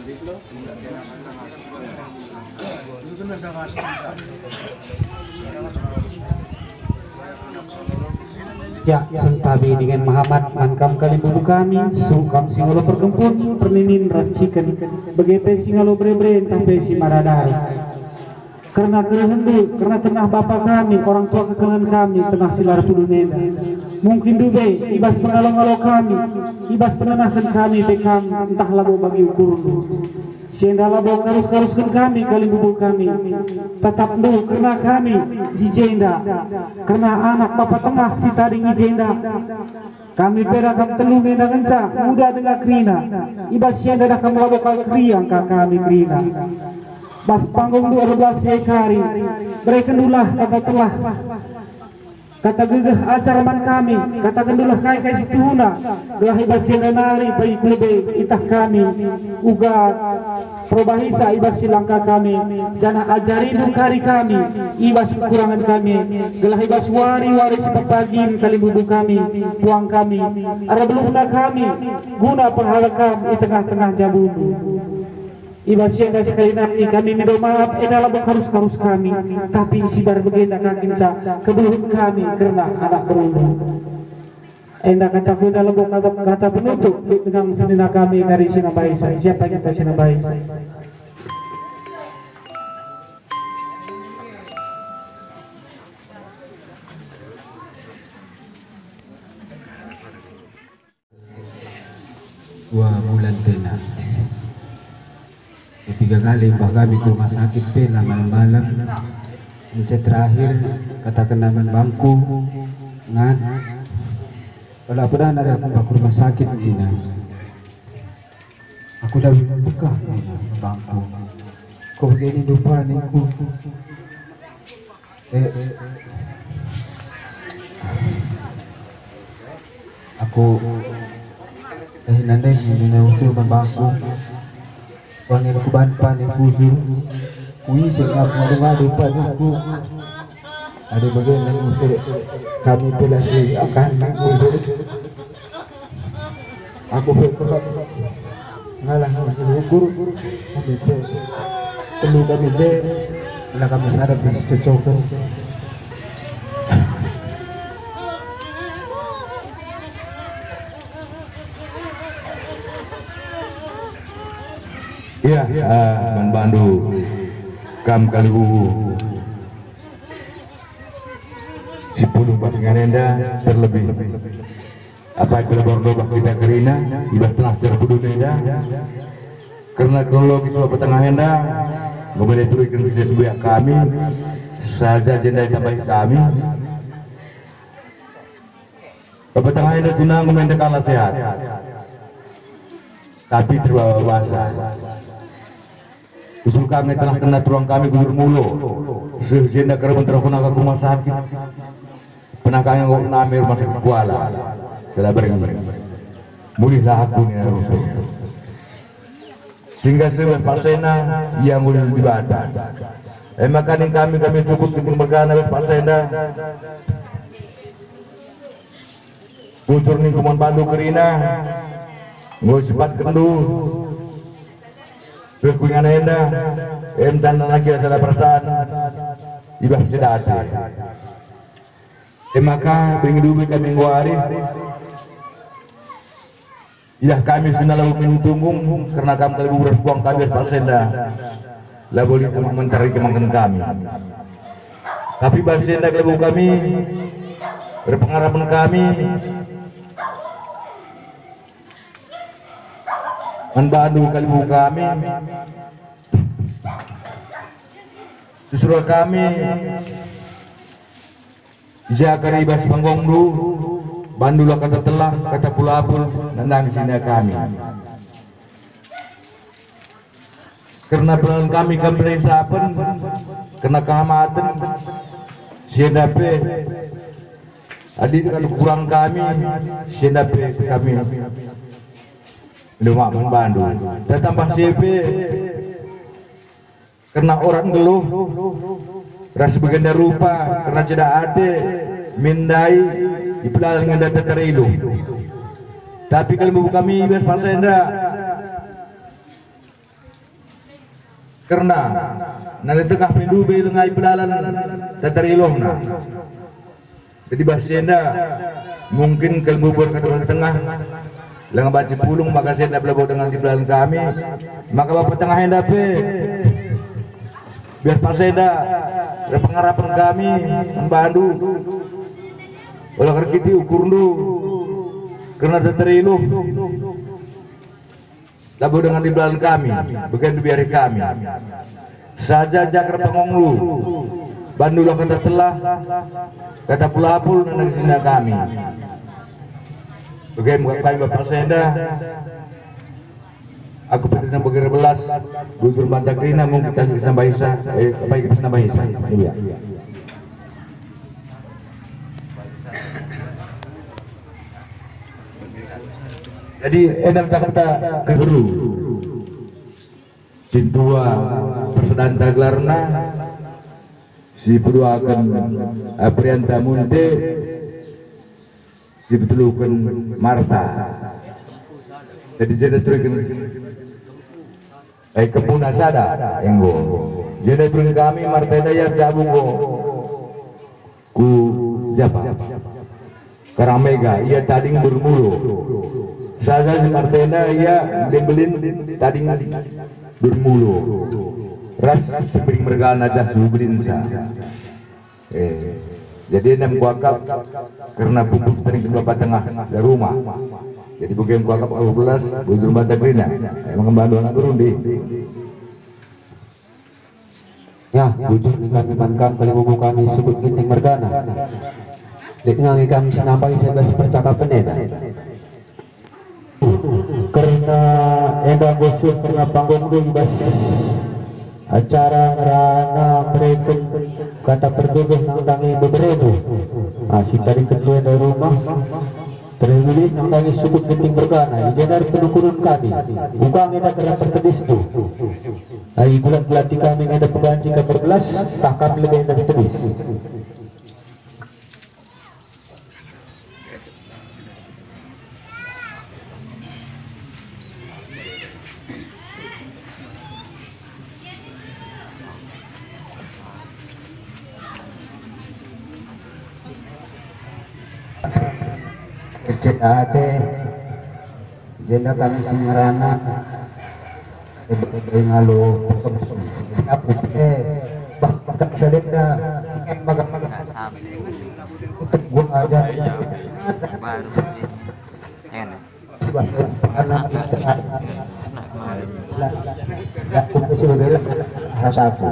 Ya, sentabi dengan Muhammad mankam kali bubu kami sungkam singolo pergempun perninin rascikan begitu singalo bre-bre entah besi maradar karena kehendu karena tenah bapak kami orang tua kekelan kami tenah silar pudunenda mungkin dube ibas pengalong-along kami ibas penenahkan kami tekam entah labo bagi ukur sienda labo karus-karuskan kami kali bubu kami tetap du karena kami si jenda karena anak bapak tengah si taring jenda kami perakam telung nenda kencang muda dengan krina ibas sienda dah kamu labo kriang kami krina bas panggung 12 hekari mereka dulah kata telah kata gegah acara man kami kata gendulah kai kai situhuna gelah ibas jendenari bayi kulbe itah kami uga probahisa ibas silangka kami jana ajari dukari kami ibas kekurangan kami gelah ibas wari-wari sepapagin kali bubu kami tuang kami ara belumna kami guna penghalakam di tengah-tengah jabunu ibas yang sekali nanti kami minta maaf dalam karus-karus kami tapi sibar begenda kakinca kebelut kami karena anak beruntung endak kataku dalam kata penutup dengan senina kami dari Sinabaisa siapa kita Sinabaisa dua bulan kena ketiga kali mbak kami ke rumah sakit pela malam-malam saya terakhir katakan nama bangku ngan kalau pernah ada aku ke rumah sakit Dina aku dah buka bangku kok begini depan aku aku nandai ini usul bangku wangi aku banpan yang kusur kui siap ngadu depan aku ada bagian yang usul kami pelasi akan kusur aku berkerak ngalah ukur kami perlu kami bila kami sadar bisa cocok ya, Bandu kam kalibu si puluh pasinganenda terlebih apa kalau berdobak kita kerina ibas tengah terpudu nenda karena kronologi sudah petengah henda kemudian turunkan kita sebuah kami saja jenda tambahi kami petengah henda tunang kemudian kalah sehat tapi terbawa basah usul kami telah kena tuang kami gugur mulu sejenda kerabun terkena ke rumah sakit penakang yang nami rumah sakit Kuala sudah bering mulihlah aku ni usul sehingga sebab pasena yang mulih dibaca makan kami cukup untuk megana pasena ucur ni kumon Bandu kerina ngoi cepat kendu berkungan enda dan lagi ada perasaan ibah sedati maka pengen duit kami nguari ilah kami sudah lalu menunggung karena kami telah berbuang kami pasenda lah boleh mencari kemangkan kami tapi pasenda kelebu kami berpengarapan kami Bandu kalibu kami justru kami jaga ribas panggongdu Bandu lah kata telah kata pulapul nandang sini kami karena pelan kami resapen kena kehamatan siendape adik kalau kurang kami siendape kami Lumak Bandu tambah CP karena orang geluh ras begenda rupa karena tidak ada mindai dipelal dengan data terilu tapi kalau buku kami pasenda karena nanti tengah pendube lengai pelalan tatarilongna. Jadi bahasenda mungkin kalbu berkata tengah lengan baca pulung maka saya tidak belabau dengan di belakang kami maka bapak tengah hendak biar pasenda pengharapan kami membantu olah kerkiti ukur dulu karena tatarilong labu dengan di belakang kami bukan biari kami saja jakar pengonglu bandulah kata telah kata pulapul dan sini kami bagaimana kami bapak senda aku petisna bagi belas gusur bantak rina mungkin kita bisa bahisa apa kita bisa bahisa iya jadi enak Jakarta keburu cintua persedaan taglarna si peduakan Aprianta Munte si betulukan Marta jadi jadi turikan kepuna sada yang go jadi turikan kami Marta daya jabu go ku japa karamega ia tading bermulu saja si Martenda ia belin tading bermulu ras sebering mergana aja subrin sa jadi enam kuakap karena bungkus dari bapak tengah dari rumah jadi bukan kuakap 12 bujur bantak rina emang membantu anak berundi ya bujur kami mankam kali buku kami sebut ginting mergana dengan kami senampai sebelas percakapan eta karena endang gosip karena panggung bebas acara rana mereka kata perjodoh nangdangi beberapa si tadi kedua dari rumah terlilit nangdangi subut genting bergana ijanar penukurun kami bukan ada kerana tertedis itu hari bulan-bulan di kami ada peganji ke berbelas tak kami lebih dari tertedis ate jenda kami singarana sebagai ngalo aku tak sedekda maga-maga untuk gua aja baru enak aku sebagai rasa aku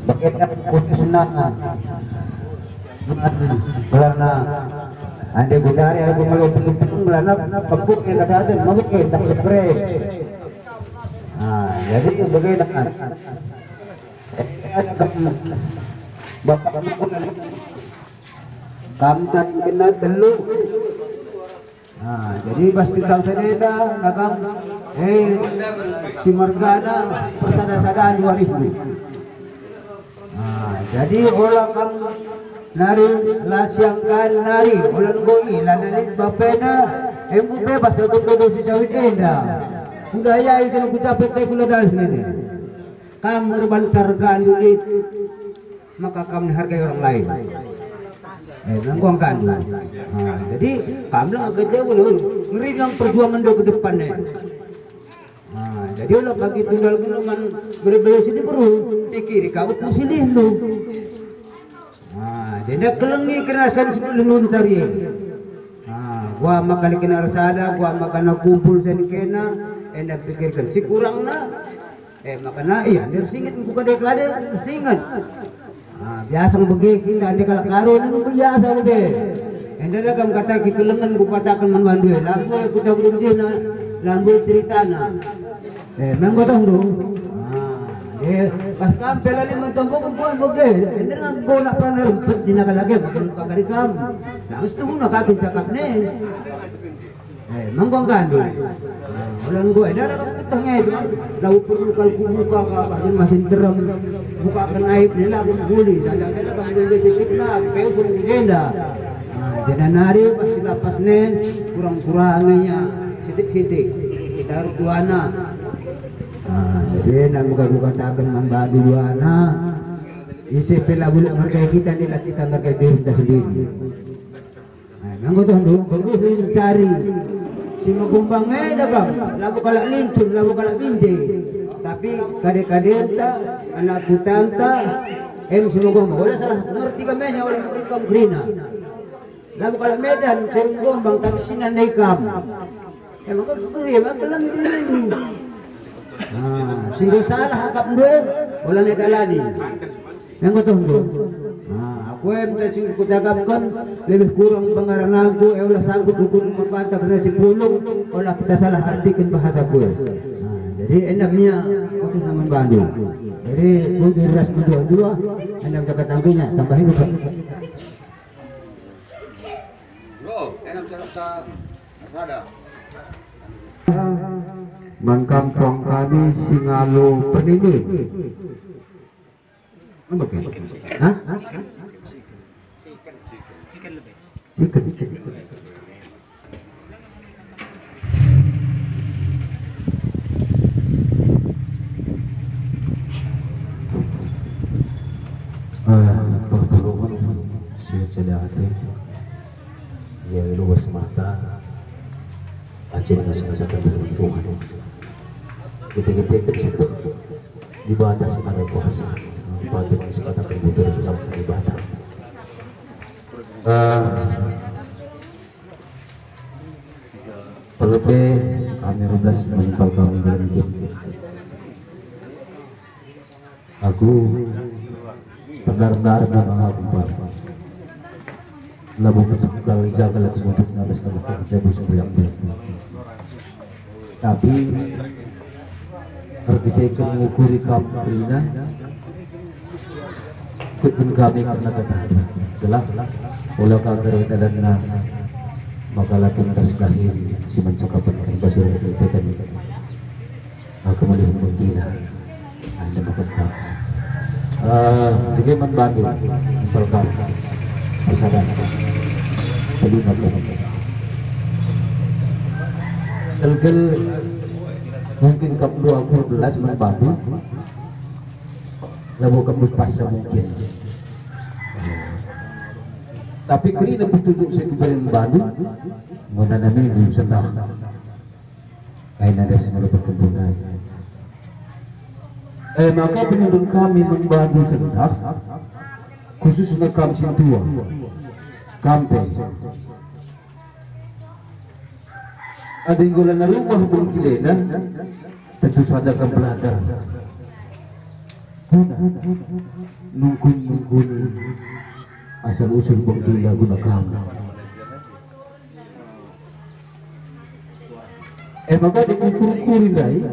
bagaimana kesenangan karena ande budari aku malu penuh karena kebuk yang kata ada mabuk tak sepre jadi bagaimana bapak kamu tak kenal dulu jadi pasti tahu sededa nakam si Margana persada-sadaan 2000 jadi orang kamu nari lasiangkan nari ulan goi lanalit bapena embu bebas untuk produksi sawit enda budaya itu aku capek teh kula dalas ini kamu berbantarkan duit maka kamu hargai orang lain nangguang kan jadi kamu lah kerja ulun ngeri yang perjuangan do ke depannya jadi ulah bagi tunggal gulungan beri-beri sini perlu pikir kau silih lu jadi kelengi kerasan sebelum luntar ye gua makan kena rasada gua makan kumpul sen kena enda pikirkan si kurang na makana iya der singit bukan dek lade singet biasa begini kita ande kala karo nang biasa oge enda da kam kata ki kelengan ku katakan manbandu lagu ku cabut dia lambu ceritana manggo tong do pas kam pelali mentombo kan buan boge enda nang go nak panar rempet dina kalage makan kakari kam nah mesti guna kakek cakap ne manggo gandu ulang go enda ada ketengah itu lau perlu kalku buka kakak masih terem buka kan aib nila aku guli ada kamu boleh sedikit lah peu suruh jenda jadi nari pasti lapas ne kurang-kurangnya sitik-sitik taruh dua anak. Nah, jadi nak buka takkan membadu dua anak. Isi pela bulan mereka kita ni lah kita mereka diri kita sendiri. Nah, nanggo tuh dulu, bagus cari. Si magumbang dagang, labu kalak lincun, labu kalak binde. Tapi kadang-kadang tak anak putanta, si magumbang. Wala salah, ngerti kami nya wala magumbang grina. Labu kalak Medan, si magumbang tapi sinandai kam. Maka kaya makalang dulu. Nah, sehingga salah hakap doon, wala na dalani. Yang ko tunggu. Nah, aku yang tadi ku cakapkan lebih kurang pengarang aku, ulah sanggup ukur mempatah kena sepuluh, olah kita salah artikan bahasa ku. Nah, jadi enaknya khusus nama Bandung. Jadi kudu ras dua, enak jaga tangkinya, tambahin juga. Go, enak cerita ada. Mangkampong kami Singalo Penini. Apa ke? Hah? Chicken. Pertolongan saya hati. Ya luas mata. Aceh dengan sengaja Tuhan. Kita situ dibatasi oleh kuasa. Dibatasi oleh sekatan terbuka dalam ibadah. Terlebih kami rugas menyimpal kami dalam hidup. Aku benar-benar mengaku labu kali jaga laku untuk nabas nama kerja busuk yang tapi kita akan mengukuri kampirina kebun kami karena kata jelas oleh kita dan makalah tuntas lahir si mencakapan basur itu tadi aku melihat mungkin anda berkata jika membantu memperkar persadaran terlibat Elgel mungkin kaplu aku 12 membantu lalu kamu pas mungkin tapi kini lebih tutup saya kembali membantu menanami di senang kain ada semua perkebunan maka penduduk kami membantu senang khususnya kami Sintua kampung ada yang gula na rumah bungkilena tentu saja akan belajar nungkun asal usul bungkila guna kamu maka dikukur-kurin dai